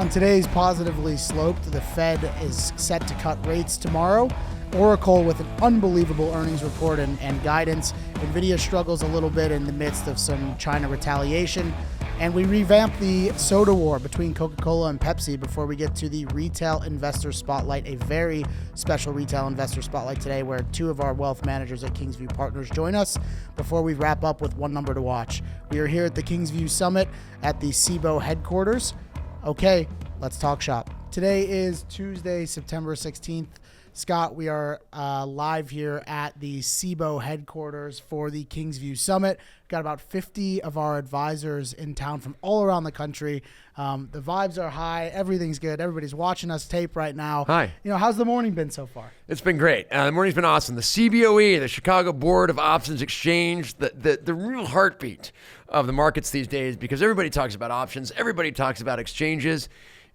On today's positively sloped, the Fed is set to cut rates tomorrow. Oracle with an unbelievable earnings report and guidance. NVIDIA struggles a little bit in the midst of some China retaliation. And we revamp the soda war between Coca-Cola and Pepsi before we get to the retail investor spotlight, a very special retail investor spotlight today where two of our wealth managers at Kingsview Partners join us before we wrap up with one number to watch. We are here at the Kingsview Summit at the SIBO headquarters. Okay, let's talk shop. Today is Tuesday, September 16th. Scott, we are live here at the SIBO headquarters for the Kingsview Summit. We've got about 50 of our advisors in town from all around the country. The vibes are high. Everything's good. Everybody's watching us tape right now. Hi. How's the morning been so far? It's been great. The morning's been awesome. The CBOE, the Chicago Board of Options Exchange, the real heartbeat of the markets these days, because everybody talks about options, everybody talks about exchanges,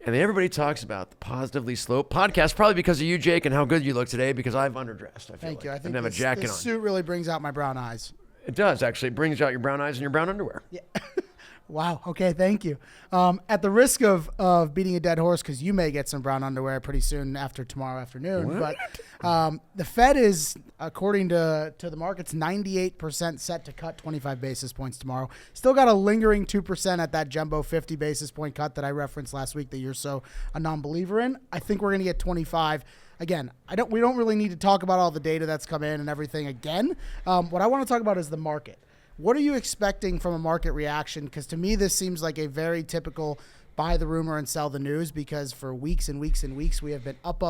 and then everybody talks about the Positively Sloped podcast, probably because of you, Jake, and how good you look today, because I've underdressed. Thank you. I think didn't have a jacket this on. suit really brings out my brown eyes. It does, actually. It brings out your brown eyes and your brown underwear. Yeah. Wow. Okay. Thank you. At the risk of beating a dead horse, because you may get some brown underwear pretty soon after tomorrow afternoon. What? But the Fed is, according to the markets, 98% set to cut 25 basis points tomorrow. Still got a lingering 2% at that jumbo 50 basis point cut that I referenced last week that you're so a non-believer in. I think we're going to get 25. Again, we don't really need to talk about all the data that's come in and everything again. What I want to talk about is the market. What are you expecting from a market reaction? Because to me, this seems like a very typical buy the rumor and sell the news, because for weeks and weeks and weeks, we have been up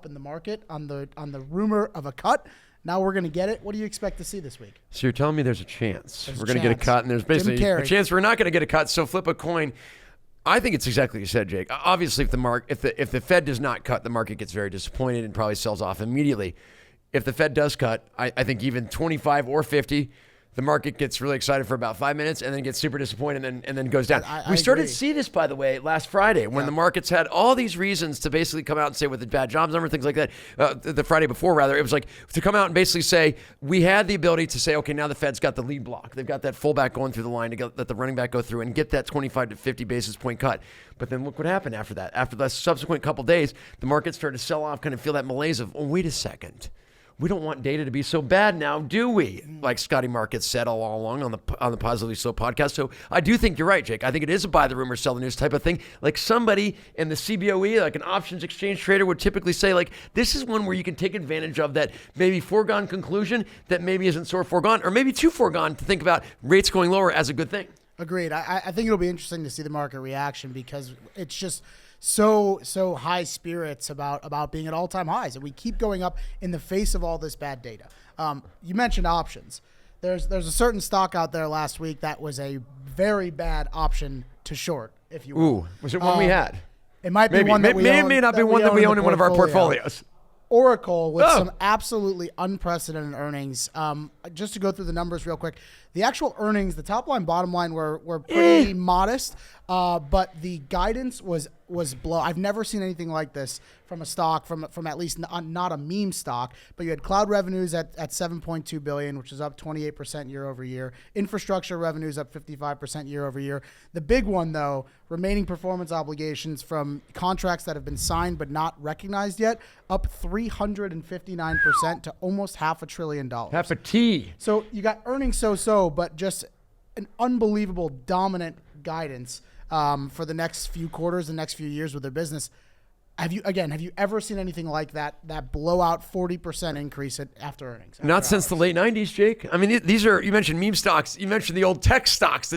in the market on the rumor of a cut. Now we're going to get it. What do you expect to see this week? So you're telling me there's a chance we're going to get a cut, and there's Jim basically Carrey. a chance we're not going to get a cut, so flip a coin. I think it's exactly what you said, Jake. Obviously, if the Fed does not cut, the market gets very disappointed and probably sells off immediately. If the Fed does cut, I think even 25 or 50, the market gets really excited for about 5 minutes and then gets super disappointed and then goes down. We started to see this, by the way, last Friday when the markets had all these reasons to basically come out and say with the bad jobs number, things like that. The Friday before, rather, it was like to come out and basically say we had the ability to say, okay, now the Fed's got the lead block. They've got that fullback going through the line to let the running back go through and get that 25 to 50 basis point cut. But then look what happened after that. After the subsequent couple days, the market started to sell off, kind of feel that malaise of, oh, wait a second. We don't want data to be so bad now, do we? Like Scotty Markets said all along on the Positively Slow podcast. So I do think you're right, Jake. I think it is a buy the rumor, sell the news type of thing. Like somebody in the CBOE, like an options exchange trader, would typically say, like, this is one where you can take advantage of that maybe foregone conclusion that maybe isn't so foregone, or maybe too foregone to think about rates going lower as a good thing. Agreed. I think it'll be interesting to see the market reaction, because it's just so high spirits about being at all-time highs, and we keep going up in the face of all this bad data. You mentioned options. There's a certain stock out there last week that was a very bad option to short, if you will. Ooh, was it one we had? It might be one that we own. May not be one that we own in one of our portfolios. Oracle with some absolutely unprecedented earnings. Just to go through the numbers real quick, the actual earnings, the top line, bottom line were pretty modest, but the guidance was below. I've never seen anything like this from a stock, from at least not a meme stock. But you had cloud revenues at $7.2 billion, which is up 28% year over year. Infrastructure revenues up 55% year over year. The big one, though, remaining performance obligations from contracts that have been signed but not recognized yet, up 359% to almost $500 billion. Half a T. So you got earnings so, but just an unbelievable dominant guidance for the next few quarters, the next few years with their business. Have you ever seen anything like that blowout 40% increase after earnings? Not since the late 90s, Jake. I mean, these are, you mentioned meme stocks. You mentioned the old tech stocks,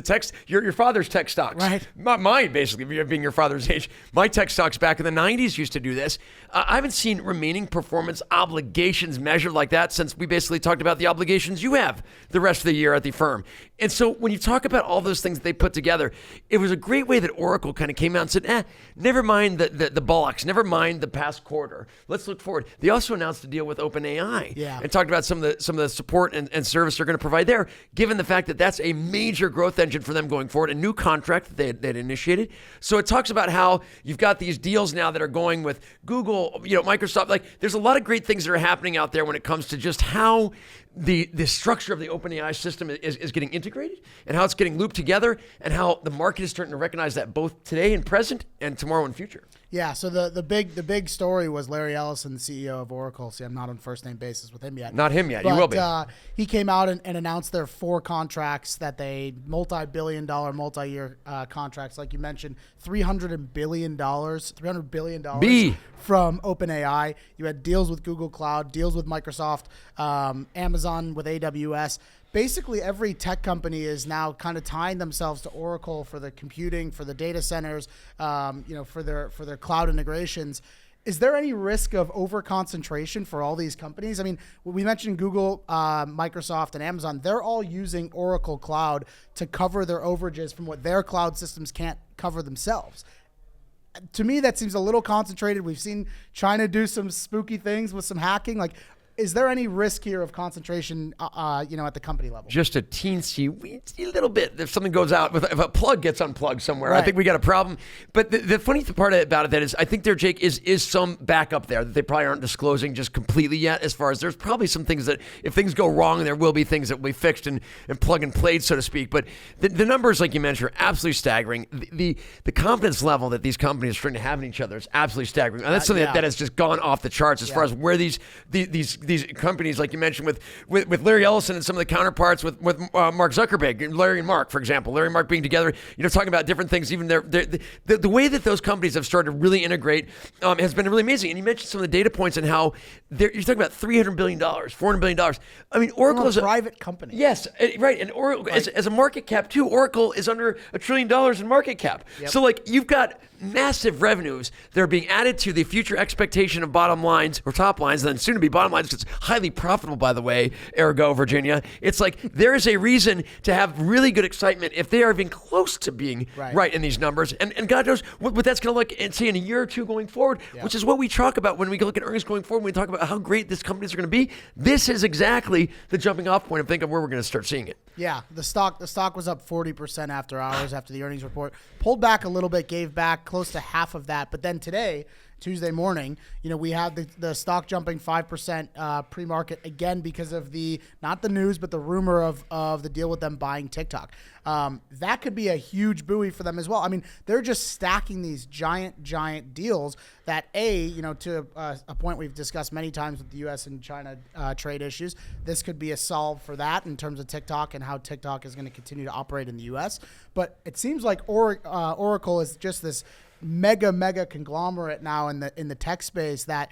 your father's tech stocks. Right. Not mine, basically, being your father's age. My tech stocks back in the 90s used to do this. I haven't seen remaining performance obligations measured like that since we basically talked about the obligations you have the rest of the year at the firm. And so when you talk about all those things that they put together, it was a great way that Oracle kind of came out and said, never mind the bullocks, never mind the past quarter. Let's look forward. They also announced a deal with OpenAI and talked about some of the support and service they're going to provide there, given the fact that that's a major growth engine for them going forward, a new contract that they'd initiated. So it talks about how you've got these deals now that are going with Google, Microsoft. Like, there's a lot of great things that are happening out there when it comes to just how the structure of the OpenAI system is getting integrated and how it's getting looped together and how the market is starting to recognize that both today and present and tomorrow and future. Yeah, so the big story was Larry Ellison, the CEO of Oracle. See, I'm not on first name basis with him yet. Not him yet. But, you will be. He came out and announced their 4 contracts that they multi-billion-dollar, multi-year contracts, like you mentioned, $300 billion from OpenAI. You had deals with Google Cloud, deals with Microsoft, Amazon with AWS. Basically, every tech company is now kind of tying themselves to Oracle for the computing, for the data centers, for their cloud integrations. Is there any risk of over-concentration for all these companies? I mean, we mentioned Google, Microsoft, and Amazon. They're all using Oracle Cloud to cover their overages from what their cloud systems can't cover themselves. To me, that seems a little concentrated. We've seen China do some spooky things with some hacking. Like, is there any risk here of concentration, at the company level? Just a teensy little bit. If something goes out, if a plug gets unplugged somewhere, right. I think we got a problem. But the funny part about it that is, I think there, Jake, is some backup there that they probably aren't disclosing just completely yet. As far as there's probably some things that if things go wrong, there will be things that will be fixed and plug and played, so to speak. But the numbers, like you mentioned, are absolutely staggering. The confidence level that these companies are starting to have in each other is absolutely staggering. And that's something that has just gone off the charts as far as where these companies, like you mentioned, with Larry Ellison and some of the counterparts with Mark Zuckerberg, Larry and Mark, for example, Larry and Mark being together, talking about different things. Even the way that those companies have started to really integrate has been really amazing. And you mentioned some of the data points and how you're talking about $300 billion, $400 billion. I mean, Oracle is a private company. Yes, right. And Oracle, as a market cap too, Oracle is under $1 trillion in market cap. Yep. So you've got massive revenues that are being added to the future expectation of bottom lines or top lines, and then soon to be bottom lines, because it's highly profitable, by the way, ergo Virginia. It's like there is a reason to have really good excitement if they are even close to being right in these numbers. And God knows what that's going to look, and say in a year or two going forward, which is what we talk about when we look at earnings going forward, when we talk about how great these companies are going to be. This is exactly the jumping off point of thinking of where we're going to start seeing it. Yeah, the stock was up 40% after hours after the earnings report. Pulled back a little bit, gave back close to half of that. But then today, Tuesday morning, we had the stock jumping 5% pre-market again because of not the news, but the rumor of the deal with them buying TikTok. That could be a huge buoy for them as well. I mean, they're just stacking these giant deals that to a point we've discussed many times with the U.S. and China trade issues. This could be a solve for that in terms of TikTok and how TikTok is going to continue to operate in the U.S. But it seems like Oracle is just this mega conglomerate now in the tech space that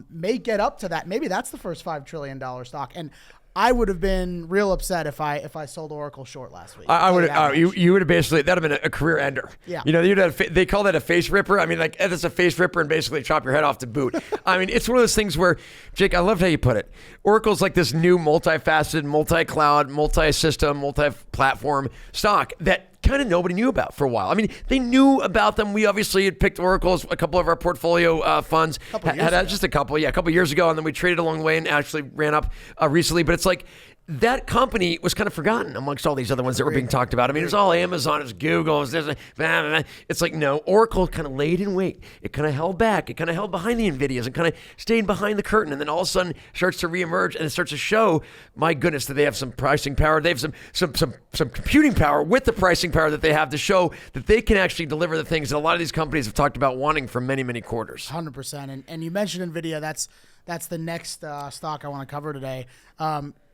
may get up to that. Maybe that's the first $5 trillion stock. And I would have been real upset if I sold Oracle short last week. I would have. You would have basically, that'd have been a career ender. Yeah. They call that a face ripper. I mean, that's a face ripper and basically chop your head off to boot. I mean, it's one of those things where, Jake, I loved how you put it. Oracle's like this new multifaceted, multi-cloud, multi-system, multi-platform stock that kind of nobody knew about for a while. I mean, they knew about them. We obviously had picked Oracle as a couple of our portfolio funds. Just a couple years ago, and then we traded along the way and actually ran up recently. But it's like that company was kind of forgotten amongst all these other ones that were being talked about. I mean, it was all Amazon, it was Google, it was this, blah, blah, blah. It's like, no, Oracle kind of laid in wait. It kind of held back. It kind of held behind the NVIDIAs and kind of stayed behind the curtain. And then all of a sudden starts to reemerge and it starts to show, my goodness, that they have some pricing power. They have some computing power with the pricing power that they have to show that they can actually deliver the things that a lot of these companies have talked about wanting for many, many quarters. 100%. And you mentioned NVIDIA. That's the next stock I want to cover today.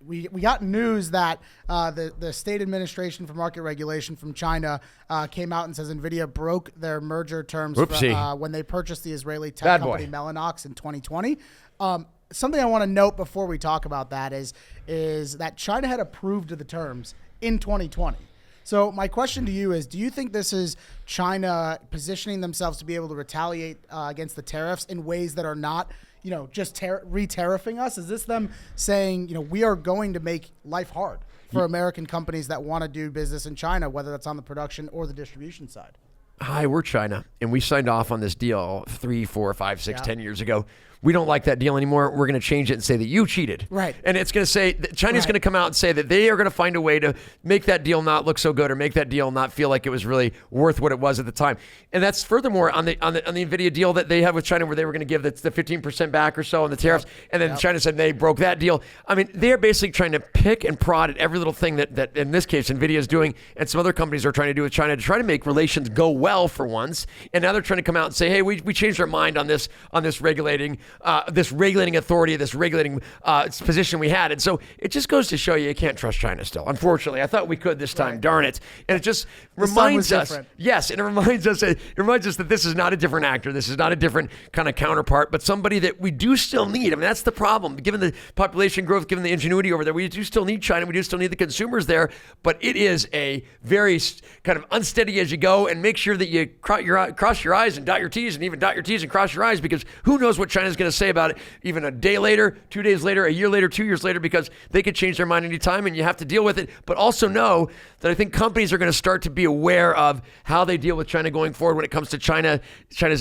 We got news that the State Administration for Market Regulation from China came out and says NVIDIA broke their merger terms when they purchased the Israeli tech company Mellanox in 2020. Something I want to note before we talk about that is that China had approved of the terms in 2020. So my question to you is, do you think this is China positioning themselves to be able to retaliate against the tariffs in ways that are not just re-tariffing us? Is this them saying, we are going to make life hard for American companies that want to do business in China, whether that's on the production or the distribution side? Hi, we're China, and we signed off on this deal 3, 4, 5, 6, 10 years ago. we don't like that deal anymore. We're going to change it and say that you cheated. Right. And it's going to say, China's going to come out and say that they are going to find a way to make that deal not look so good or make that deal not feel like it was really worth what it was at the time. And that's furthermore on the NVIDIA deal that they have with China where they were going to give the 15% back or so on the tariffs. And then China said they broke that deal. I mean, they're basically trying to pick and prod at every little thing that in this case, NVIDIA is doing and some other companies are trying to do with China to try to make relations go well for once. And now they're trying to come out and say, hey, we changed our mind on this regulating authority, this regulating position we had. And so it just goes to show you can't trust China still. Unfortunately, I thought we could this time. Right. Darn it. And it just reminds us. Different. Yes, and it reminds us that this is not a different actor. This is not a different kind of counterpart, but somebody that we do still need. I mean, that's the problem. Given the population growth, given the ingenuity over there, we do still need China. We do still need the consumers there, but it is a very kind of unsteady as you go, and make sure that you cross your I's and dot your T's, and even dot your T's and cross your I's, because who knows what China's going to say about it even a day later, 2 days later, a year later, 2 years later, because they could change their mind anytime and you have to deal with it. But also know that I think companies are going to start to be aware of how they deal with China going forward when it comes to China's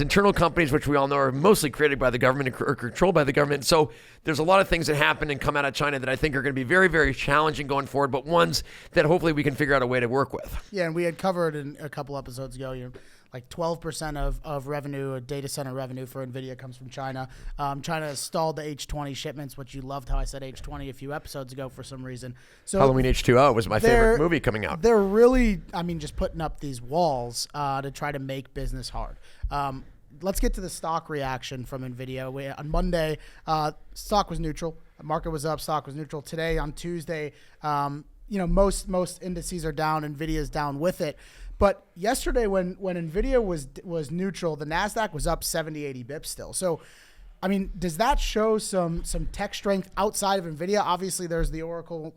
internal companies, which we all know are mostly created by the government or controlled by the government. So there's a lot of things that happen and come out of China that I think are going to be very, very challenging going forward, but ones that hopefully we can figure out a way to work with. Yeah, and we had covered in a couple episodes ago, like 12% of revenue, data center revenue for NVIDIA comes from China. China has stalled the H20 shipments, which you loved how I said H20 a few episodes ago for some reason. So Halloween H2O was my favorite movie coming out. They're really, just putting up these walls to try to make business hard. Let's get to the stock reaction from NVIDIA. On Monday, stock was neutral. Market was up, stock was neutral. Today, on Tuesday, most indices are down. NVIDIA is down with it. But yesterday, when NVIDIA was neutral, the NASDAQ was up 70, 80 bips still. So, does that show some tech strength outside of NVIDIA? Obviously, there's the Oracle,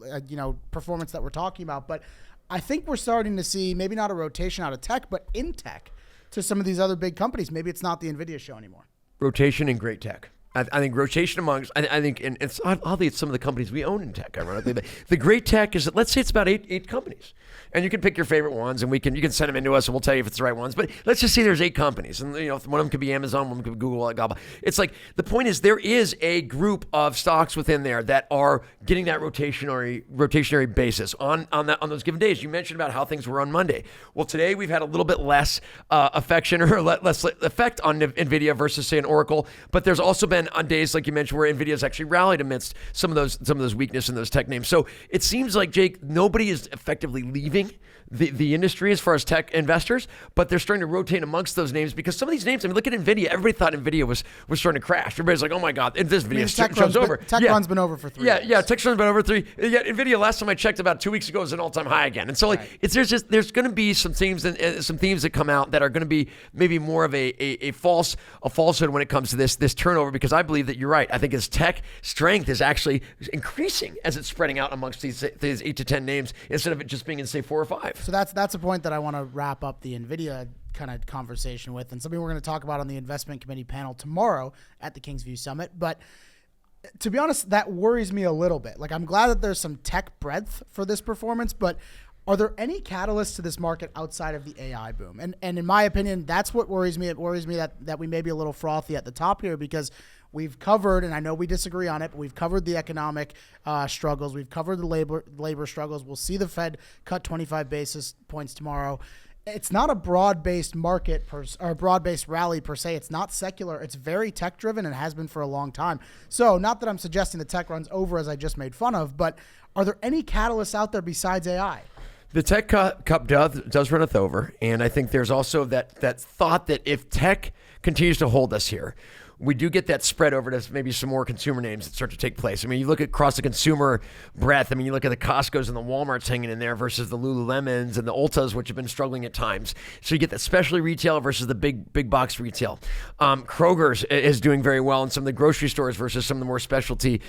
performance that we're talking about. But I think we're starting to see maybe not a rotation out of tech, but in tech to some of these other big companies. Maybe it's not the NVIDIA show anymore. Rotation in great tech. I think rotation amongst, I think, and it's oddly, it's some of the companies we own in tech, ironically. The great tech is that, let's say it's about eight companies. And you can pick your favorite ones, and you can send them into us, and we'll tell you if it's the right ones. But let's just say there's 8 companies, and one of them could be Amazon, one could be Google, blah, blah. It's like, the point is there is a group of stocks within there that are getting that rotationary basis on those given days. You mentioned about how things were on Monday. Well, today we've had a little bit less affection or less effect on NVIDIA versus, say, an Oracle. But there's also been on days, like you mentioned, where NVIDIA's actually rallied amidst some of those weakness in those tech names. So it seems like, Jake, nobody is effectively leaving the industry as far as tech investors, but they're starting to rotate amongst those names because some of these names, look at NVIDIA. Everybody thought NVIDIA was starting to crash. Everybody's like, oh my God, this NVIDIA show's over. Tech run's been over for 3 years. Yeah, tech run's been over 3. Yeah, NVIDIA, last time I checked about 2 weeks ago, was an all-time high again. And so there's going to be some themes that come out that are going to be maybe more of a falsehood when it comes to this turnover, because I believe that you're right. I think its tech strength is actually increasing as it's spreading out amongst these 8 to 10 names instead of it just being in, say, 4 or 5. So that's a point that I want to wrap up the NVIDIA kind of conversation with, and something we're going to talk about on the investment committee panel tomorrow at the Kingsview Summit. But to be honest, that worries me a little bit. Like, I'm glad that there's some tech breadth for this performance, but are there any catalysts to this market outside of the AI boom? And in my opinion, that's what worries me. It worries me that we may be a little frothy at the top here, because we've covered, and I know we disagree on it, but we've covered the economic struggles. We've covered the labor struggles. We'll see the Fed cut 25 basis points tomorrow. It's not a broad-based market or a broad-based rally per se. It's not secular. It's very tech-driven and has been for a long time. So not that I'm suggesting the tech run's over, as I just made fun of, but are there any catalysts out there besides AI? The tech cup does runneth over, and I think there's also that thought that if tech continues to hold us here, we do get that spread over to maybe some more consumer names that start to take place. You look across the consumer breadth. You look at the Costco's and the Walmart's hanging in there versus the Lululemons and the Ultas, which have been struggling at times. So you get that specialty retail versus the big box retail. Kroger's is doing very well in some of the grocery stores versus some of the more specialty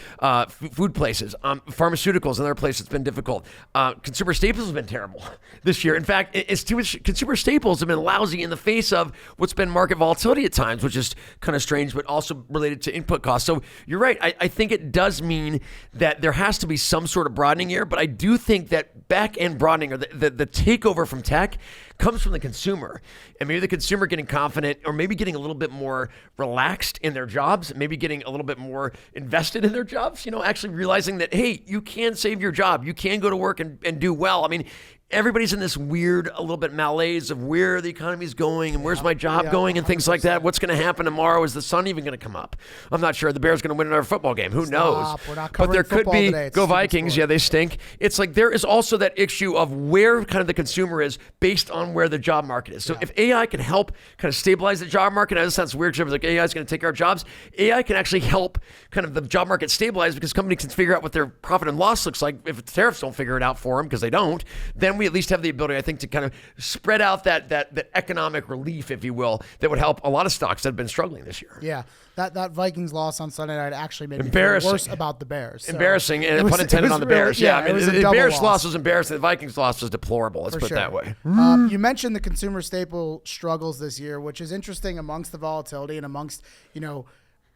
food places. Pharmaceuticals, another place that's been difficult. Consumer staples has been terrible this year. In fact, it's too much. Consumer staples have been lousy in the face of what's been market volatility at times, which is kind of strange. but also related to input costs. So you're right. I think it does mean that there has to be some sort of broadening here, but I do think that back-end broadening or the takeover from tech comes from the consumer. And maybe the consumer getting confident or maybe getting a little bit more relaxed in their jobs, maybe getting a little bit more invested in their jobs, actually realizing that, hey, you can save your job. You can go to work and do well. I mean, everybody's in this weird, a little bit malaise of where the economy's going and where's my job going and things like that. What's going to happen tomorrow? Is the sun even going to come up? I'm not sure. The Bears going to win another football game. Who knows? We're not but there could be, today. go Vikings. Yeah, they stink. It's like there is also that issue of where kind of the consumer is based on where the job market is. So if AI can help kind of stabilize the job market, I know this sounds weird, like AI is going to take our jobs. AI can actually help kind of the job market stabilize because companies can figure out what their profit and loss looks like. If the tariffs don't figure it out for them, because they don't, then we at least have the ability, I think, to kind of spread out that economic relief, if you will, that would help a lot of stocks that have been struggling this year. Yeah, that Vikings loss on Sunday night actually made me feel worse about the Bears. So embarrassing, and pun intended on the Bears. Yeah, I mean, the Bears loss was embarrassing. The Vikings loss was deplorable. Let's put it that way. You mentioned the consumer staple struggles this year, which is interesting amongst the volatility and amongst,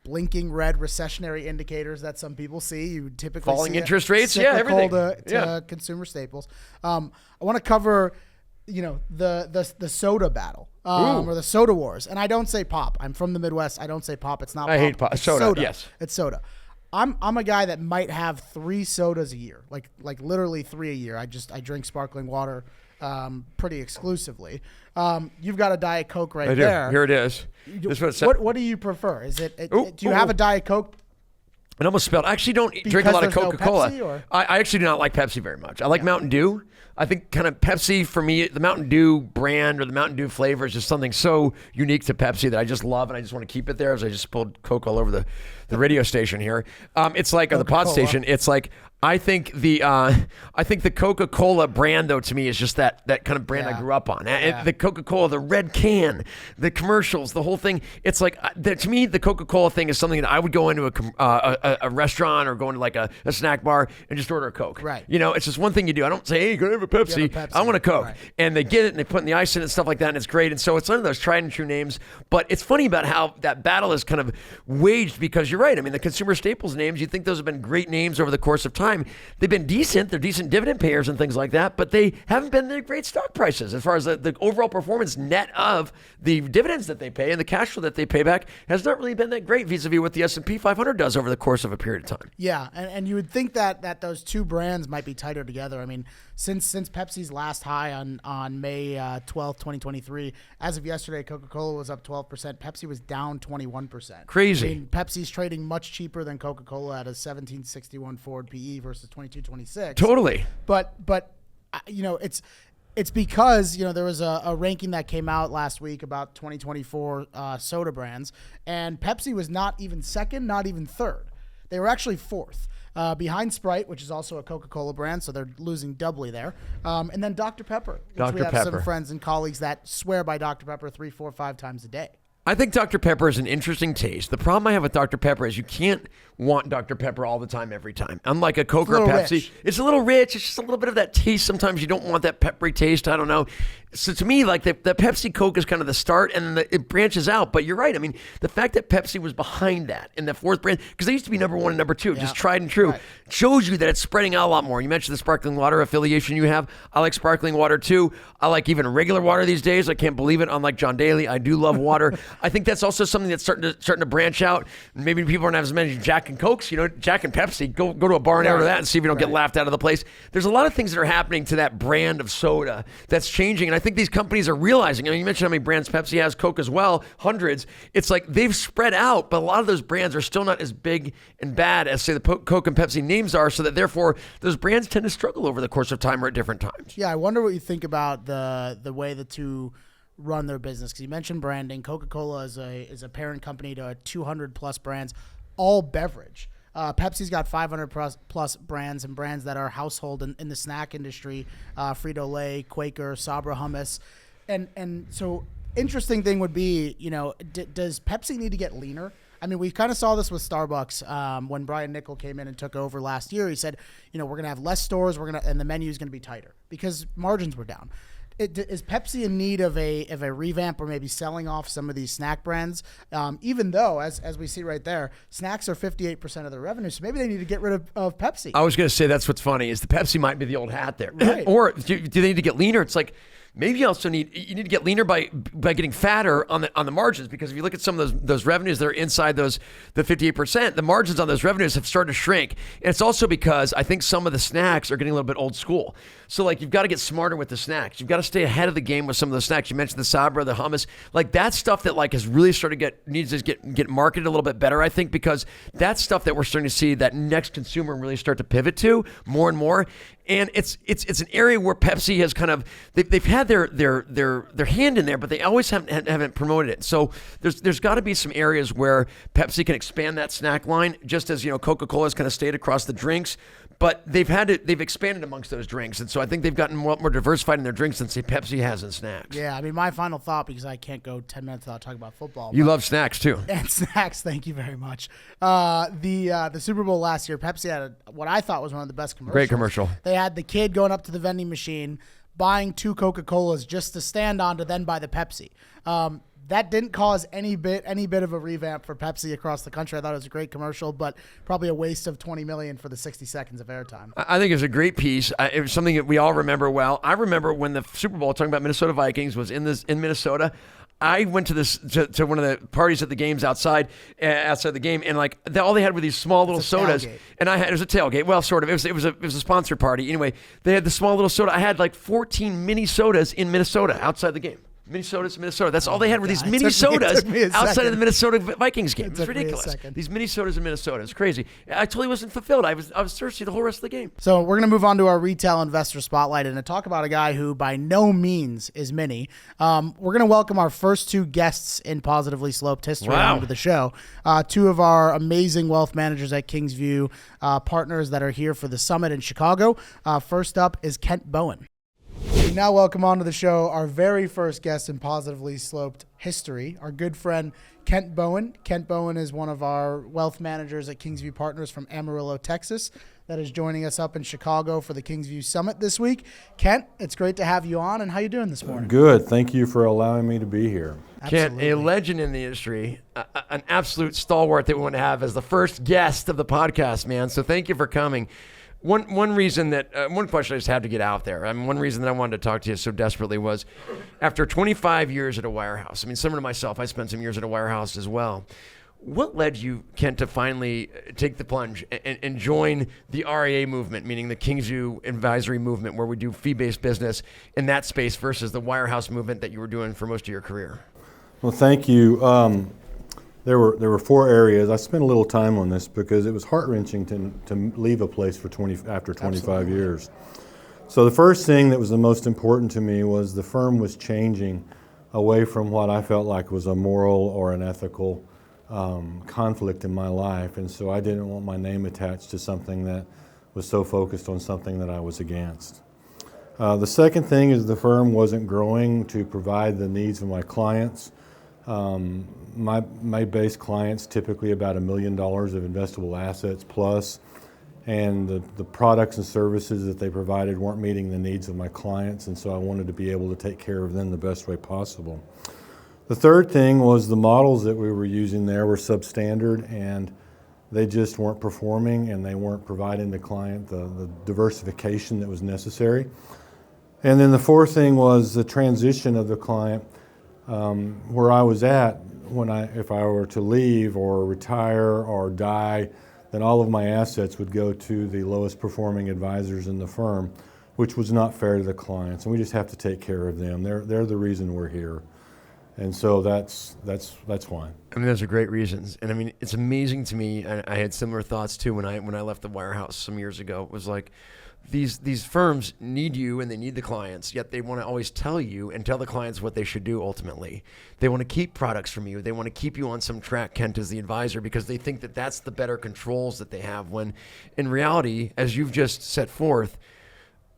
blinking red recessionary indicators that some people see. You typically falling see interest rates, everything to consumer staples. I want to cover, the soda battle or the soda wars. And I don't say pop. I'm from the Midwest. I don't say pop. It's not pop. I hate pop. It's soda. Yes, it's soda. I'm a guy that might have 3 sodas a year, like literally 3 a year. I drink sparkling water pretty exclusively. You've got a Diet Coke right there. Here it is. What do you prefer? Is it? Do you have a Diet Coke? It almost spelled. I actually don't drink a lot of Coca-Cola. No Pepsi, I actually do not like Pepsi very much. I like Mountain Dew. I think kind of Pepsi for me, the Mountain Dew brand or the Mountain Dew flavor is just something so unique to Pepsi that I just love and I just want to keep it there. As I just spilled Coke all over the radio station here. It's like the pod station. It's like I think the Coca-Cola brand though to me is just that kind of brand I grew up on. The Coca-Cola, the red can, the commercials, the whole thing. It's like to me the Coca-Cola thing is something that I would go into a restaurant or go into like a snack bar and just order a Coke. Right. It's just one thing you do. I don't say, hey, go have a Pepsi. I want a Coke. Right. And they get it and they put in the ice in it and stuff like that and it's great. And so it's one of those tried and true names. But it's funny about how that battle is kind of waged because you're right. I mean, the consumer staples names, you think those have been great names over the course of time. They've been decent. They're decent dividend payers and things like that, but they haven't been the great stock prices as far as the overall performance net of the dividends that they pay and the cash flow that they pay back has not really been that great vis-a-vis what the S&P 500 does over the course of a period of time. Yeah, and you would think that those two brands might be tighter together. I mean, since Pepsi's last high on May 12th, 2023, as of yesterday, Coca-Cola was up 12%. Pepsi was down 21%. Crazy. I mean, Pepsi's trading much cheaper than Coca-Cola at a 1761 forward PE versus 2226. Totally. But it's because there was a ranking that came out last week about 2024 soda brands, and Pepsi was not even second, not even third. They were actually fourth. Behind Sprite, which is also a Coca-Cola brand, so they're losing doubly there. And then Dr. Pepper, which we have some friends and colleagues that swear by Dr. Pepper 3, 4, 5 times a day. I think Dr. Pepper is an interesting taste. The problem I have with Dr. Pepper is you can't want Dr. Pepper all the time, every time. Unlike a Coke or a Pepsi, rich. It's a little rich. It's just a little bit of that taste. Sometimes you don't want that peppery taste. I don't know. So to me, like the Pepsi Coke is kind of the start and it branches out. But you're right. I mean, the fact that Pepsi was behind that in the fourth brand, because they used to be number 1 and number 2, just tried and true, shows you that it's spreading out a lot more. You mentioned the sparkling water affiliation you have. I like sparkling water too. I like even regular water these days. I can't believe it. Unlike John Daly, I do love water. I think that's also something that's starting to branch out. Maybe people aren't as many Jack and Cokes, Jack and Pepsi. Go to a bar and order that and see if you don't get laughed out of the place. There's a lot of things that are happening to that brand of soda that's changing, and I think these companies are realizing. You mentioned how many brands Pepsi has, Coke as well, hundreds. It's like they've spread out, but a lot of those brands are still not as big and bad as, say, the Coke and Pepsi names are, so that therefore those brands tend to struggle over the course of time or at different times. Yeah, I wonder what you think about the way the two run their business, because you mentioned branding. Coca-Cola is a parent company to 200 plus brands, all beverage. Pepsi's got 500 plus brands and brands that are household in the snack industry, Frito-Lay, Quaker, Sabra hummus. And so interesting thing would be, does Pepsi need to get leaner? I mean, we kind of saw this with Starbucks when Brian Niccol came in and took over last year. He said, we're going to have less stores, and the menu is going to be tighter because margins were down. Is Pepsi in need of a revamp or maybe selling off some of these snack brands? Even though, as we see right there, snacks are 58% of their revenue, so maybe they need to get rid of Pepsi. I was going to say that's what's funny is the Pepsi might be the old hat there, Right. or do they need to get leaner? It's like maybe you also need to get leaner by getting fatter on the margins, because if you look at some of those revenues that are inside the 58%, the margins on those revenues have started to shrink. And it's also because I think some of the snacks are getting a little bit old school. So like you've got to get smarter with the snacks. You've got to stay ahead of the game with some of the snacks. You mentioned the Sabra, the hummus, like that stuff that like has really started to needs to get marketed a little bit better, I think, because that's stuff that we're starting to see that next consumer really start to pivot to more and more. And it's an area where Pepsi has kind of they've had their hand in there, but they always haven't promoted it. So there's got to be some areas where Pepsi can expand that snack line, just as Coca-Cola's kind of stayed across the drinks, but they've expanded amongst those drinks, and so I think they've gotten more diversified in their drinks than say Pepsi has in snacks. Yeah, I mean, my final thought, because I can't go 10 minutes without talking about football. You love snacks too, and snacks. Thank you very much. The Super Bowl last year, Pepsi had what I thought was one of the best commercials. Great commercial. They had the kid going up to the vending machine, buying 2 Coca-Colas just to stand on to then buy the Pepsi. That didn't cause any bit of a revamp for Pepsi across the country. I thought it was a great commercial, but probably a waste of $20 million for the 60 seconds of airtime. I think it was a great piece. It was something that we all remember well. I remember when the Super Bowl, talking about Minnesota Vikings, was in Minnesota. I went to one of the parties at the games outside the game, and like all they had were these small little sodas. Tailgate. And it was a tailgate. Well, sort of. It was a sponsored party. Anyway, they had the small little soda. I had like 14 mini sodas in Minnesota outside the game. Mini sodas in Minnesota. That's all they had were these mini sodas outside of the Minnesota Vikings game. It's ridiculous. These mini sodas in Minnesota. It's crazy. I totally wasn't fulfilled. I was thirsty the whole rest of the game. So we're going to move on to our retail investor spotlight and to talk about a guy who by no means is mini. We're going to welcome our first 2 guests in Positively Sloped history onto the show. 2 of our amazing wealth managers at Kingsview, partners that are here for the summit in Chicago. First up is Kent Bowen. We now welcome onto the show our very first guest in Positively Sloped history, our good friend Kent Bowen. Kent Bowen is one of our wealth managers at Kingsview Partners from Amarillo, Texas, that is joining us up in Chicago for the Kingsview Summit this week. Kent, it's great to have you on, and how you doing this morning? Good. Thank you for allowing me to be here. Kent, a legend in the industry, an absolute stalwart that we want to have as the first guest of the podcast, man. So thank you for coming. One reason that one question I just had to get out there. I mean, one reason that I wanted to talk to you so desperately was after 25 years at a wirehouse. I mean, similar to myself, I spent some years at a wirehouse as well. What led you, Kent, to finally take the plunge and join the RIA movement, meaning the Kingsview Advisory movement, where we do fee-based business in that space versus the wirehouse movement that you were doing for most of your career? Well, thank you. There were 4 areas. I spent a little time on this because it was heart-wrenching to leave a place after 25 Absolutely. years. So the first thing that was the most important to me was the firm was changing away from what I felt like was a moral or an ethical conflict in my life, and so I didn't want my name attached to something that was so focused on something that I was against. The second thing is the firm wasn't growing to provide the needs of my clients. My base clients typically about $1 million of investable assets plus, and the products and services that they provided weren't meeting the needs of my clients, and so I wanted to be able to take care of them the best way possible. The third thing was the models that we were using there were substandard, and they just weren't performing, and they weren't providing the client the diversification that was necessary. And then the fourth thing was the transition of the client. Where I was at, if I were to leave or retire or die, then all of my assets would go to the lowest performing advisors in the firm, which was not fair to the clients. And we just have to take care of them. They're the reason we're here. And so that's why. I mean, those are great reasons. And I mean, it's amazing to me. I had similar thoughts too when I left the wirehouse some years ago. It was like, these firms need you and they need the clients, yet they want to always tell you and tell the clients what they should do ultimately. They want to keep products from you. They want to keep you on some track, Kent, as the advisor, because they think that that's the better controls that they have, when in reality, as you've just set forth,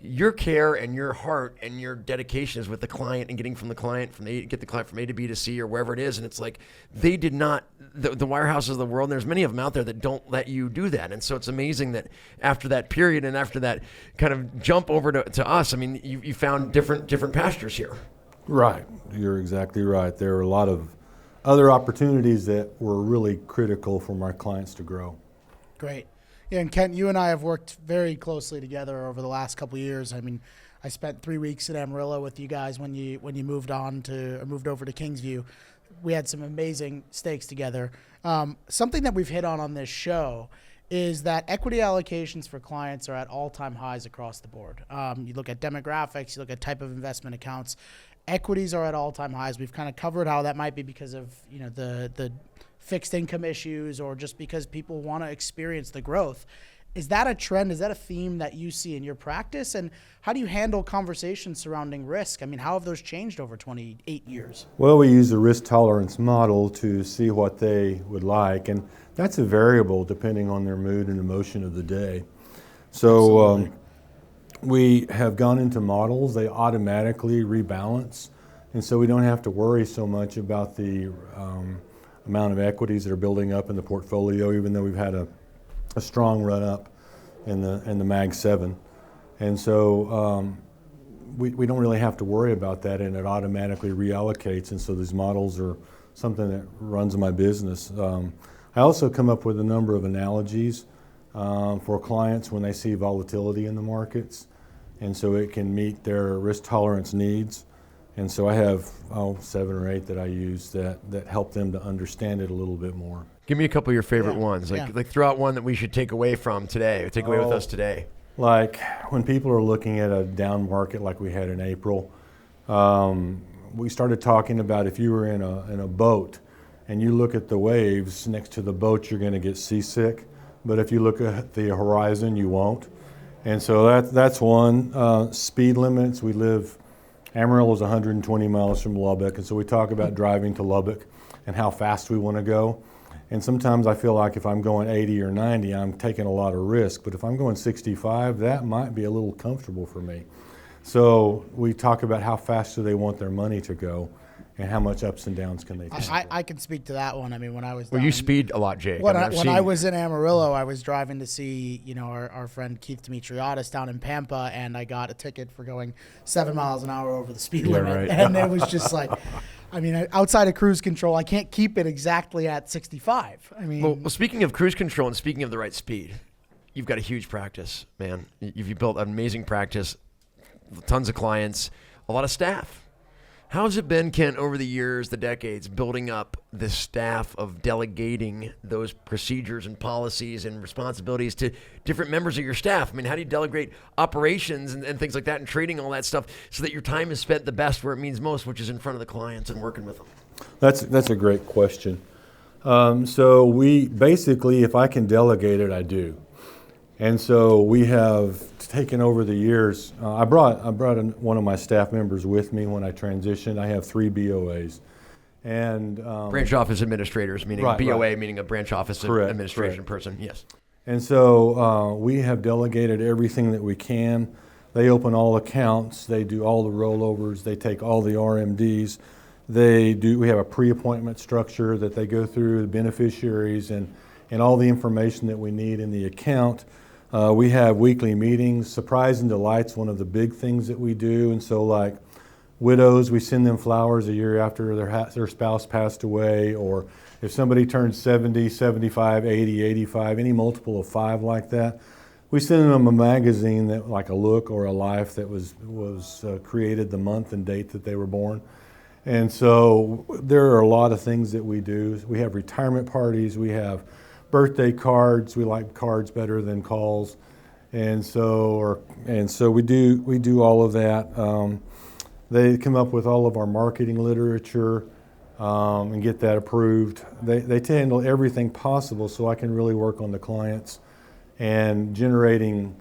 your care and your heart and your dedication is with the client and getting from the client get the client from A to B to C or wherever it is. And it's like, they did not, the wirehouses of the world, and there's many of them out there that don't let you do that. And so it's amazing that after that period and after that kind of jump over to us, I mean, you found different pastures here. Right. You're exactly right. There are a lot of other opportunities that were really critical for my clients to grow. Great. Yeah, and Kent, you and I have worked very closely together over the last couple of years. I mean, I spent 3 weeks at Amarillo with you guys when you moved over to Kingsview. We had some amazing stakes together. Something that we've hit on this show is that equity allocations for clients are at all-time highs across the board. You look at demographics, you look at type of investment accounts. Equities are at all-time highs. We've kind of covered how that might be because of the fixed income issues or just because people want to experience the growth. Is that a trend? Is that a theme that you see in your practice? And how do you handle conversations surrounding risk? I mean, how have those changed over 28 years? Well, we use the risk tolerance model to see what they would like, and that's a variable depending on their mood and emotion of the day. So we have gone into models. They automatically rebalance, and so we don't have to worry so much about the amount of equities that are building up in the portfolio, even though we've had a strong run up in the Mag 7. And so we don't really have to worry about that, and it automatically reallocates. And so these models are something that runs my business. I also come up with a number of analogies for clients when they see volatility in the markets, and so it can meet their risk tolerance needs. And so I have 7 or 8 that I use that help them to understand it a little bit more. Give me a couple of your favorite ones. Like throw out one that we should take away from today, take away with us today. Like when people are looking at a down market like we had in April, we started talking about if you were in a boat and you look at the waves next to the boat, you're going to get seasick. But if you look at the horizon, you won't. And so that's one. Speed limits. Amarillo is 120 miles from Lubbock, and so we talk about driving to Lubbock and how fast we want to go. And sometimes I feel like if I'm going 80 or 90, I'm taking a lot of risk. But if I'm going 65, that might be a little comfortable for me. So we talk about how fast do they want their money to go and how much ups and downs can they take. I can speak to that one. I mean, when I was you speed a lot, Jake. When I was in Amarillo, I was driving to see our friend Keith Demetriotis down in Pampa, and I got a ticket for going 7 miles an hour over the speed limit. Right. And it was just like, I mean, outside of cruise control, I can't keep it exactly at 65. I mean, well, speaking of cruise control and speaking of the right speed, you've got a huge practice, man. You've built an amazing practice, tons of clients, a lot of staff. How's it been, Kent, over the years, the decades, building up the staff of delegating those procedures and policies and responsibilities to different members of your staff? I mean, how do you delegate operations and things like that and trading all that stuff so that your time is spent the best where it means most, which is in front of the clients and working with them? That's a great question. So we basically, if I can delegate it, I do. And so we have taken over the years. I brought one of my staff members with me when I transitioned. I have 3 BOAs. And branch office administrators, meaning right, BOA, right. meaning a branch office Correct, administration correct. person. Yes. And so we have delegated everything that we can. They open all accounts. They do all the rollovers. They take all the RMDs. We have a pre-appointment structure that they go through, the beneficiaries and all the information that we need in the account. We have weekly meetings. Surprise and Delight's one of the big things that we do. And so like widows, we send them flowers a year after their spouse passed away, or if somebody turns 70, 75, 80, 85, any multiple of 5 like that, we send them a magazine that like a Look or a Life that was created the month and date that they were born. And so there are a lot of things that we do. We have retirement parties. We have birthday cards. We like cards better than calls, and so we do all of that. They come up with all of our marketing literature and get that approved. They handle everything possible, so I can really work on the clients and generating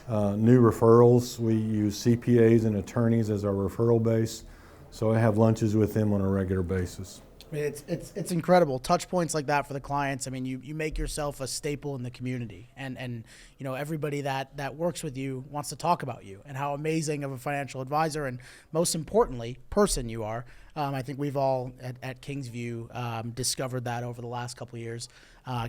new referrals. We use CPAs and attorneys as our referral base, so I have lunches with them on a regular basis. I mean, it's incredible. Touch points like that for the clients. I mean, you make yourself a staple in the community, and everybody that works with you wants to talk about you and how amazing of a financial advisor and most importantly person you are. I think we've all at Kingsview discovered that over the last couple of years.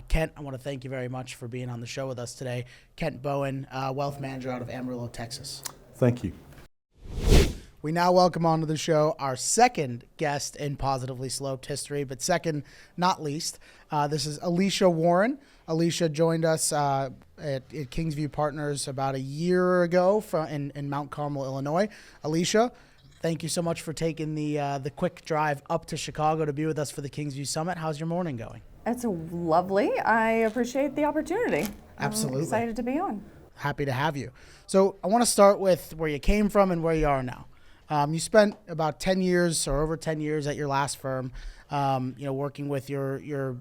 Kent, I want to thank you very much for being on the show with us today. Kent Bowen, wealth manager out of Amarillo, Texas. Thank you. We now welcome onto the show our second guest in Positively Sloped history, but second, not least, this is Alicia Warren. Alicia joined us at Kingsview Partners about a year ago in Mount Carmel, Illinois. Alicia, thank you so much for taking the quick drive up to Chicago to be with us for the Kingsview Summit. How's your morning going? It's lovely. I appreciate the opportunity. Absolutely. I'm excited to be on. Happy to have you. So I want to start with where you came from and where you are now. You spent about 10 years or over 10 years at your last firm, working with your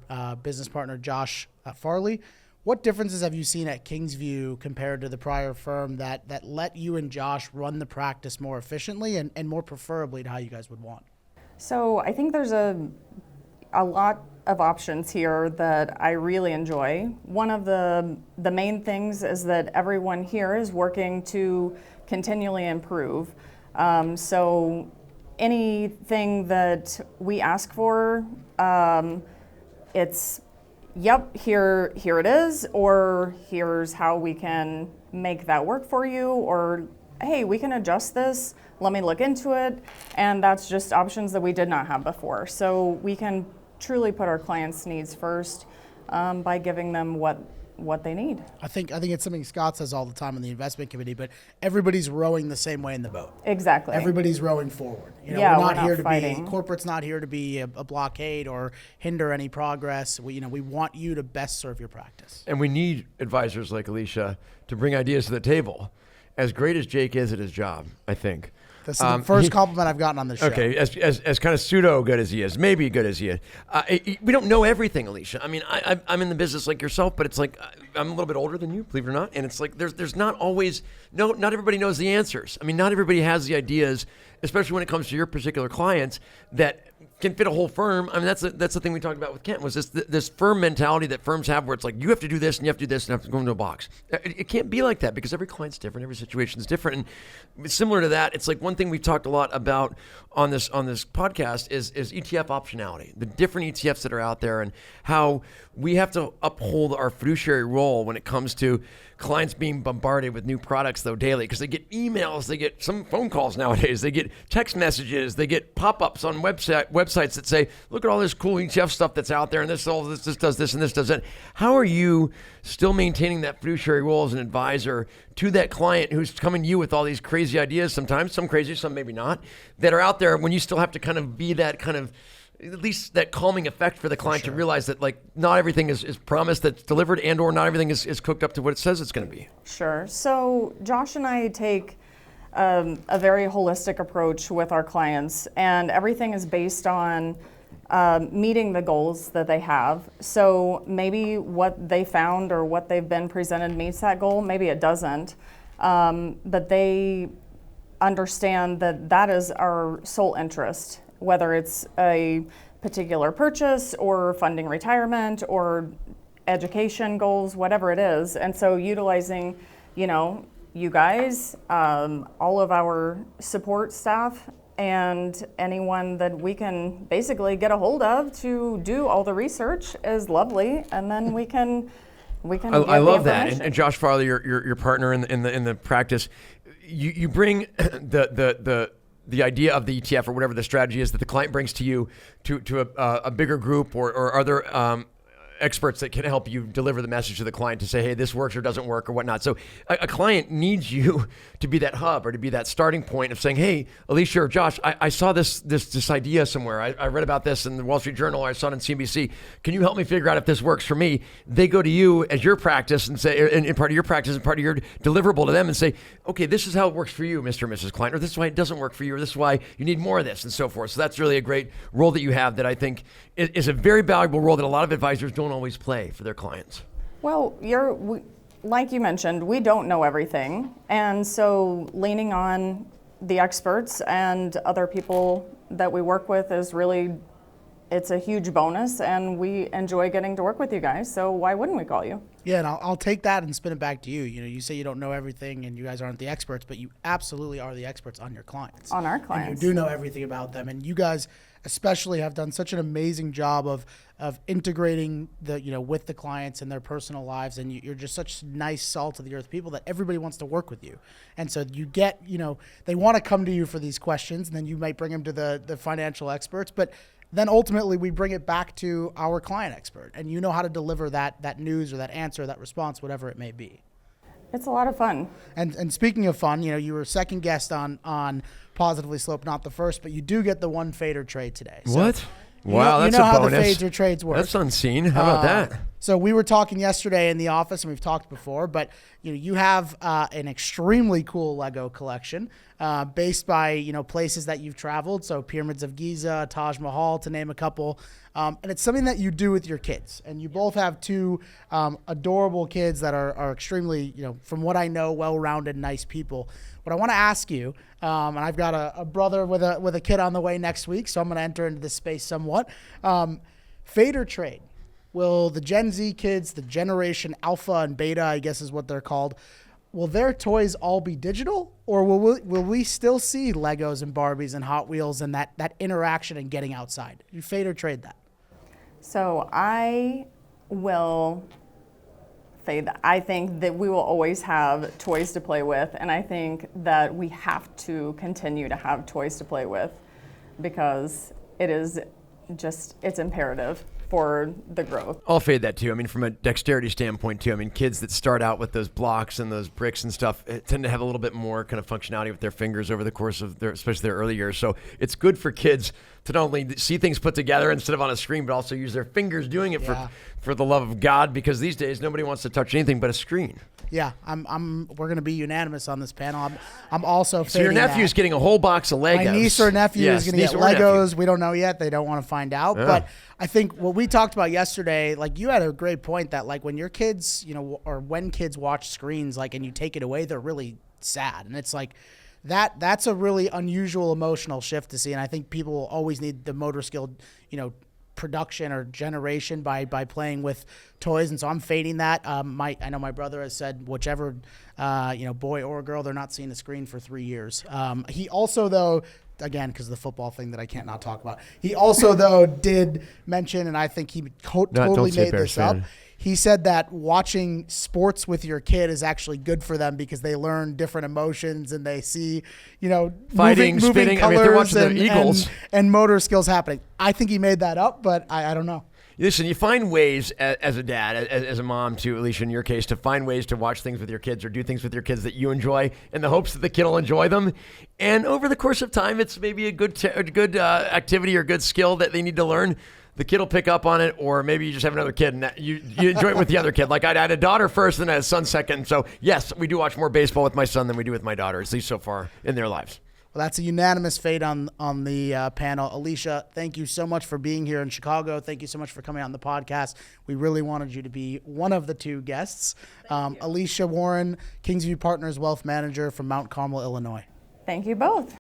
business partner, Josh Farley. What differences have you seen at Kingsview compared to the prior firm that let you and Josh run the practice more efficiently and more preferably to how you guys would want? So I think there's a lot of options here that I really enjoy. One of the main things is that everyone here is working to continually improve. So anything that we ask for, it's, yep, here it is, or here's how we can make that work for you, or hey, we can adjust this, let me look into it. And that's just options that we did not have before. So we can truly put our clients' needs first by giving them what they need. I think it's something Scott says all the time in the investment committee, but everybody's rowing the same way in the boat. Exactly. Everybody's rowing forward. We're not here to be, corporate's not here to be a blockade or hinder any progress. We want you to best serve your practice. And we need advisors like Alicia to bring ideas to the table. As great as Jake is at his job, I think. This is the first compliment I've gotten on this show. Okay, as kind of pseudo good as he is, maybe good as he is. We don't know everything, Alicia. I mean, I'm in the business like yourself, but it's like I'm a little bit older than you, believe it or not. And it's like there's not always, not everybody knows the answers. I mean, not everybody has the ideas, especially when it comes to your particular clients that can fit a whole firm. I mean, that's the thing we talked about with Kent was this firm mentality that firms have where it's like, you have to do this and you have to do this and you have to go into a box. It can't be like that because every client's different, every situation is different. And similar to that, it's like one thing we've talked a lot about on this podcast is ETF optionality, the different ETFs that are out there and how we have to uphold our fiduciary role when it comes to clients being bombarded with new products though daily because they get emails, they get some phone calls nowadays, they get text messages, they get pop-ups on websites that say, look at all this cool ETF stuff that's out there and this does this and this does that. How are you still maintaining that fiduciary role as an advisor to that client who's coming to you with all these crazy ideas, sometimes some crazy, some maybe not, that are out there when you still have to kind of be that kind of at least that calming effect for the client to realize that like not everything is promised that's delivered and or not everything is cooked up to what it says it's going to be. Sure. So Josh and I take a very holistic approach with our clients and everything is based on meeting the goals that they have. So maybe what they found or what they've been presented meets that goal, maybe it doesn't, but they understand that that is our sole interest, whether it's a particular purchase or funding retirement or education goals, whatever it is. And so utilizing, you guys, all of our support staff and anyone that we can basically get a hold of to do all the research is lovely. And then we can I love that. And Josh Farley, your partner in the practice, you bring the idea of the ETF or whatever the strategy is that the client brings to you to a bigger group or other experts that can help you deliver the message to the client to say, hey, this works or doesn't work or whatnot. So a client needs you to be that hub or to be that starting point of saying, hey, Alicia or Josh, I saw this idea somewhere. I read about this in the Wall Street Journal. Or I saw it on CNBC. Can you help me figure out if this works for me? They go to you as your practice and say, in part of your practice and part of your deliverable to them and say, okay, this is how it works for you, Mr. and Mrs. Client, or this is why it doesn't work for you, or this is why you need more of this and so forth. So that's really a great role that you have that I think is a very valuable role that a lot of advisors don't always play for their clients. Well, like you mentioned, we don't know everything. And so leaning on the experts and other people that we work with is really it's a huge bonus, and we enjoy getting to work with you guys. So why wouldn't we call you? Yeah, and I'll take that and spin it back to you. You know, you say you don't know everything and you guys aren't the experts, but you absolutely are the experts on your clients. On our And clients. you do know everything about them. And you guys especially have done such an amazing job of integrating with the clients and their personal lives. And you're just such nice, salt of the earth people that everybody wants to work with you. And so you get, they want to come to you for these questions, and then you might bring them to the financial experts. But then ultimately we bring it back to our client expert, and you know how to deliver that news or that answer, that response, whatever it may be. It's a lot of fun. And speaking of fun, you were second guest on Positively Sloped, not the first, but you do get the one fade or trade today. So What? Wow, that's you know a how bonus. the fades or trades work. That's unseen. How about that? So we were talking yesterday in the office, and we've talked before, but you have an extremely cool Lego collection based by places that you've traveled. So Pyramids of Giza, Taj Mahal, to name a couple. And it's something that you do with your kids. And you both have two adorable kids that are extremely, from what I know, well-rounded, nice people. But I want to ask you, and I've got a brother with a kid on the way next week, so I'm going to enter into this space somewhat. Fade or trade? Will the Gen Z kids, the Generation Alpha and Beta, I guess is what they're called, will their toys all be digital, or will we still see Legos and Barbies and Hot Wheels and that interaction and getting outside? You fade or trade that? So I will fade that. I think that we will always have toys to play with, and I think that we have to continue to have toys to play with because it's imperative for the growth. I'll fade that too. I mean, from a dexterity standpoint too. I mean, kids that start out with those blocks and those bricks and stuff tend to have a little bit more kind of functionality with their fingers over the course of especially their early years. So it's good for kids to not only see things put together instead of on a screen, but also use their fingers doing it for the love of God, because these days nobody wants to touch anything but a screen. Yeah, we're going to be unanimous on this panel. I'm also fading So your nephew's getting a whole box of Legos. My niece or nephew is going to get Legos. We don't know yet. They don't want to find out. Yeah. But I think what we talked about yesterday, like you had a great point that like when your kids, or when kids watch screens, like, and you take it away, they're really sad. And it's like that's a really unusual emotional shift to see. And I think people will always need the motor skill, production or generation by playing with toys, and so I'm fading that. I know my brother has said whichever boy or girl, they're not seeing the screen for 3 years. He also, though, again, because of the football thing that I can't not talk about, he also though did mention, and I think he totally made this up. He said that watching sports with your kid is actually good for them because they learn different emotions and they see, fighting, moving spitting. colors, I mean, if they're watching the Eagles and motor skills happening. I think he made that up, but I don't know. Listen, you find ways as a dad, as a mom too, Alicia, in your case, to find ways to watch things with your kids or do things with your kids that you enjoy in the hopes that the kid will enjoy them. And over the course of time, it's maybe a good activity or good skill that they need to learn. The kid will pick up on it, or maybe you just have another kid and you enjoy it with the other kid. Like I had a daughter first and I had a son second. So yes, we do watch more baseball with my son than we do with my daughter, at least so far in their lives. Well, that's a unanimous fade on the panel. Alicia, thank you so much for being here in Chicago. Thank you so much for coming on the podcast. We really wanted you to be one of the two guests. Alicia Warren, Kingsview Partners Wealth Manager from Mount Carmel, Illinois. Thank you both.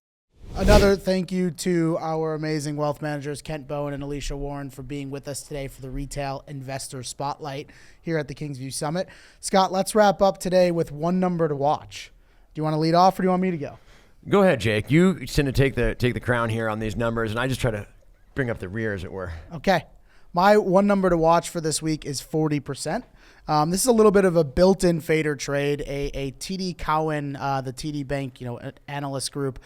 Another thank you to our amazing wealth managers, Kent Bowen and Alicia Warren, for being with us today for the Retail Investor Spotlight here at the Kingsview Summit. Scott, let's wrap up today with one number to watch. Do you want to lead off or do you want me to go? Go ahead, Jake. You tend to take the crown here on these numbers, and I just try to bring up the rear, as it were. Okay. My one number to watch for this week is 40%. This is a little bit of a built-in fader trade. A TD Cowen, the TD Bank, analyst group,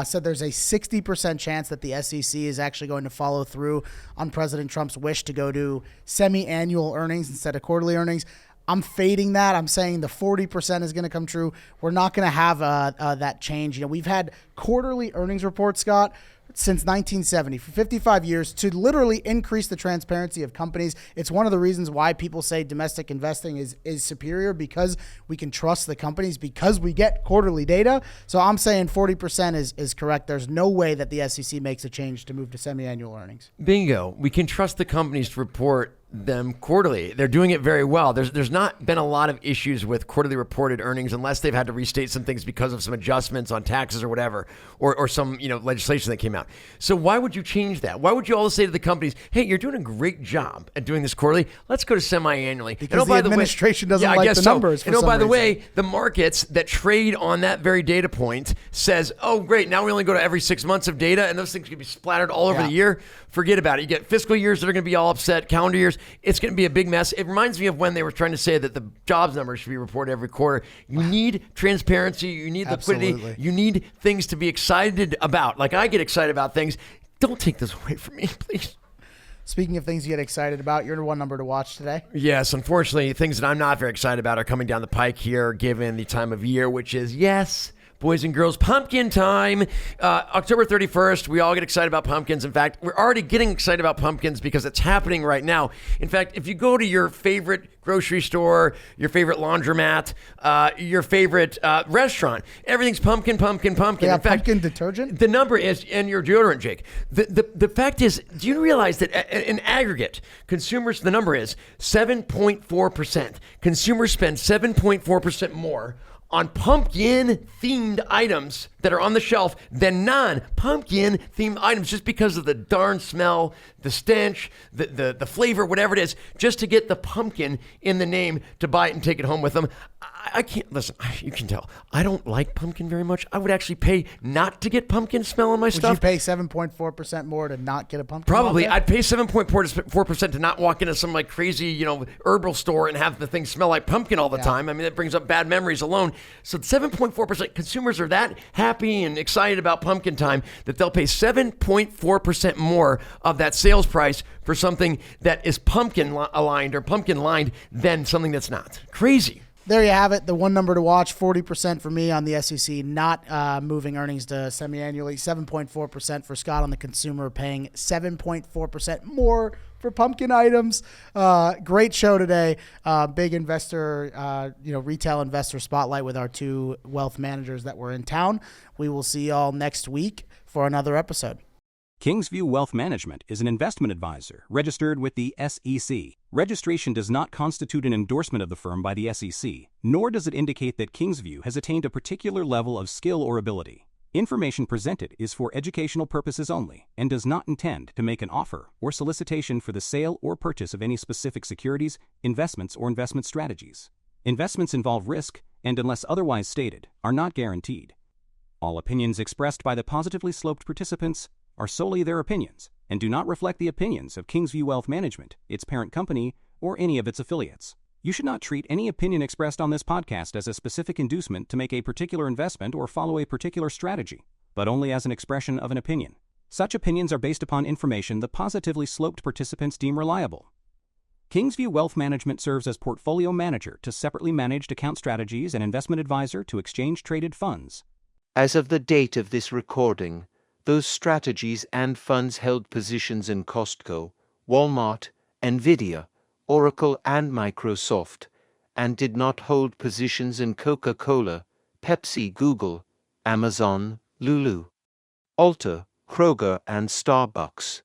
said there's a 60% chance that the SEC is actually going to follow through on President Trump's wish to go to semi-annual earnings instead of quarterly earnings. I'm fading that. I'm saying the 40% is going to come true. We're not going to have that change. We've had quarterly earnings reports, Scott, since 1970, for 55 years, to literally increase the transparency of companies. It's one of the reasons why people say domestic investing is superior, because we can trust the companies, because we get quarterly data. So I'm saying 40% is correct. There's no way that the SEC makes a change to move to semi-annual earnings. Bingo. We can trust the companies to report them quarterly. They're doing it very well. There's not been a lot of issues with quarterly reported earnings unless they've had to restate some things because of some adjustments on taxes or whatever, or some legislation that came out. So why would you change that? Why would you always say to the companies, hey, you're doing a great job at doing this quarterly. Let's go to semi-annually. Because the administration doesn't like the numbers for And some by the reason. way, the markets that trade on that very data point says, oh, great, now we only go to every 6 months of data, and those things can be splattered all over the year. Forget about it. You get fiscal years that are going to be all upset, calendar years. It's going to be a big mess. It reminds me of when they were trying to say that the jobs numbers should be reported every quarter. You need transparency. You need liquidity. Absolutely. You need things to be excited about. Like I get excited about things. Don't take this away from me, please. Speaking of things you get excited about, you're the one number to watch today. Yes, unfortunately, things that I'm not very excited about are coming down the pike here, given the time of year, which is, yes, boys and girls, pumpkin time. October 31st, we all get excited about pumpkins. In fact, we're already getting excited about pumpkins because it's happening right now. In fact, if you go to your favorite grocery store, your favorite laundromat, your favorite restaurant, everything's pumpkin. Yeah, In fact, pumpkin detergent? the number is, and your deodorant, Jake. The fact is, do you realize that in aggregate, consumers, the number is 7.4%. Consumers spend 7.4% more on pumpkin-themed items that are on the shelf than non-pumpkin-themed items, just because of the darn smell, the stench, the flavor, whatever it is, just to get the pumpkin in the name to buy it and take it home with them. I can't, listen, you can tell, I don't like pumpkin very much. I would actually pay not to get pumpkin smell on my Would stuff. you pay 7.4% more to not get a pumpkin? Probably. latte? I'd pay 7.4% to not walk into some like crazy, herbal store and have the thing smell like pumpkin all the time. I mean, that brings up bad memories alone. So 7.4%, consumers are that happy and excited about pumpkin time that they'll pay 7.4% more of that sales price for something that is pumpkin aligned or pumpkin lined than something that's not. Crazy. There you have it. The one number to watch, 40% for me on the SEC, not moving earnings to semi-annually. 7.4% for Scott on the consumer, paying 7.4% more for pumpkin items. Great show today. Big investor, retail investor spotlight with our two wealth managers that were in town. We will see y'all next week for another episode. Kingsview Wealth Management is an investment advisor registered with the SEC. Registration does not constitute an endorsement of the firm by the SEC, nor does it indicate that Kingsview has attained a particular level of skill or ability. Information presented is for educational purposes only and does not intend to make an offer or solicitation for the sale or purchase of any specific securities, investments, or investment strategies. Investments involve risk and, unless otherwise stated, are not guaranteed. All opinions expressed by the positively sloped participants are solely their opinions and do not reflect the opinions of Kingsview Wealth Management, its parent company, or any of its affiliates. You should not treat any opinion expressed on this podcast as a specific inducement to make a particular investment or follow a particular strategy, but only as an expression of an opinion. Such opinions are based upon information the positively sloped participants deem reliable. Kingsview Wealth Management serves as portfolio manager to separately managed account strategies and investment advisor to exchange-traded funds. As of the date of this recording, those strategies and funds held positions in Costco, Walmart, NVIDIA, Oracle, and Microsoft, and did not hold positions in Coca-Cola, Pepsi, Google, Amazon, Lulu, Ulta, Kroger, and Starbucks.